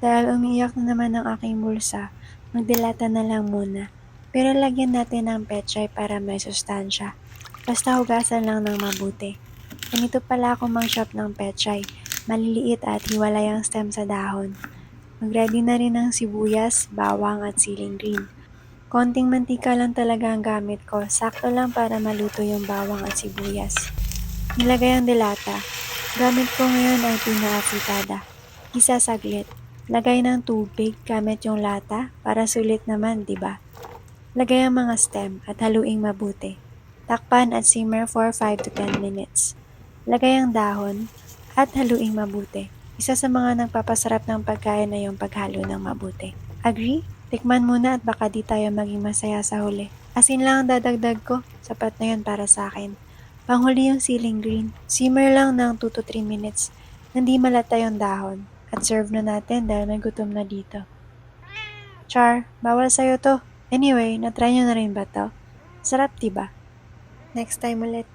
Dahil umiiyak na naman ang aking bulsa, magdilata na lang muna. Pero lagyan natin ng pechay para may sustansya. Basta hugasan lang ng mabuti. Ganito pala ako mang-shop ng pechay. Maliliit at hiwalay ang stem sa dahon. Mag-ready na rin ng sibuyas, bawang at siling green. Konting mantika lang talaga ang gamit ko. Sakto lang para maluto yung bawang at sibuyas. Nilagay ang delata. Gamit ko ngayon ay tuna afritada. Gisa saglit. Lagay ng tubig gamit yung lata para sulit naman, di ba? Lagay ang mga stem at haluing mabuti. Takpan at simmer for 5 to 10 minutes. Lagay ang dahon at haluing mabuti. Isa sa mga nagpapasarap ng pagkain ay yung paghalo ng mabuti. Agree? Tikman muna at baka di tayo maging masaya sa huli. Asin lang ang dadagdag ko. Sapat na yun para sa akin. Panghuli yung siling green. Simmer lang ng 2 to 3 minutes. Hindi malata yung dahon. At serve na natin dahil may gutom na dito. Char, bawal sa'yo to. Anyway, natry nyo na rin ba to? Sarap diba? Next time ulit.